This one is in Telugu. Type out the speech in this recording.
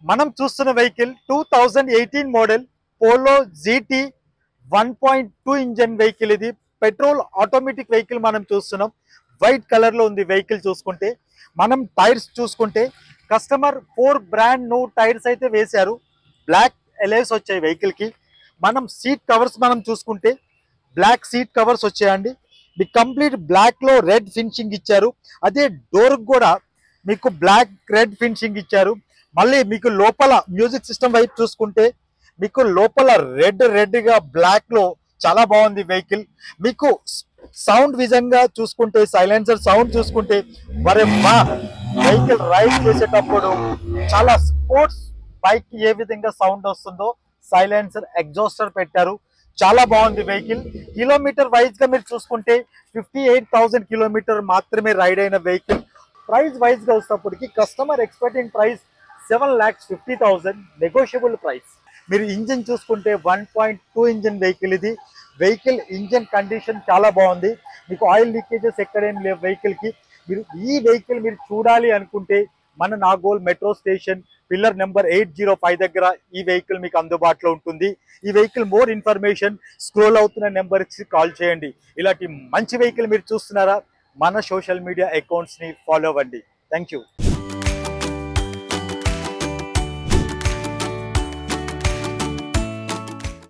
మనం చూస్తున్న vehicle 2018 model polo GT 1.2 engine vehicle. ఇది పెట్రోల్ ఆటోమేటిక్ వెహికల్ మనం చూస్తున్నాం. వైట్ కలర్ లో ఉంది వెహికల్. చూసుకుంటే మనం టైర్స్ చూసుకుంటే కస్టమర్ 4 బ్రాండ్ న్యూ టైర్స్ అయితే వేశారు. బ్లాక్ ఎలైస్ వచ్చాయి వెహికల్ కి. మనం సీట్ కవర్స్ మనం చూసుకుంటే బ్లాక్ సీట్ కవర్స్ వచ్చాయండి. మీకు కంప్లీట్ బ్లాక్ లో రెడ్ ఫినిషింగ్ ఇచ్చారు. అదే డోర్ కూడా మీకు బ్లాక్ రెడ్ ఫినిషింగ్ ఇచ్చారు. మళ్ళీ మీకు లోపల మ్యూజిక్ సిస్టమ్ వైపు చూసుకుంటే మీకు లోపల రెడ్ గా బ్లాక్ లో చాలా బాగుంది వెహికల్. మీకు సౌండ్ విజంగా చూసుకుంటే సైలెన్సర్ సౌండ్ చూసుకుంటే మరే మా వెహికల్ రైడ్ చేసేటప్పుడు చాలా స్పోర్ట్స్ బైక్ ఏ విధంగా సౌండ్ వస్తుందో సైలెన్సర్ ఎగ్జాస్టర్ పెట్టారు. చాలా బాగుంది వెహికల్. కిలోమీటర్ వైజ్ గా మీరు చూసుకుంటే 58,000 కిలోమీటర్ మాత్రమే రైడ్ అయిన వెహికల్. ప్రైస్ వైజ్ గా వచ్చేటప్పటికి customer expecting price 7,50,000 negotiable price. మీరు ఇంజిన్ చూసుకుంటే 1.2 ఇంజిన్ వెహికల్. ఇది వెహికల్ ఇంజిన్ కండిషన్ చాలా బాగుంది. మీకు ఆయిల్ లీకేజెస్ ఎక్కడేం లేవు వెహికల్ కి. మీరు ఈ వెహికల్ మీరు చూడాలి అనుకుంటే మన Nagole metro station pillar number 805 దగ్గర ఈ వెహికల్ మీకు అందుబాటులో ఉంటుంది. ఈ వెహికల్ మోర్ ఇన్ఫర్మేషన్ స్క్రోల్ అవుతున్న నెంబర్కి కాల్ చేయండి. ఇలాంటి మంచి వెహికల్ మీరు చూస్తున్నారా, మన సోషల్ మీడియా అకౌంట్స్ని ఫాలో అవ్వండి. Thank you.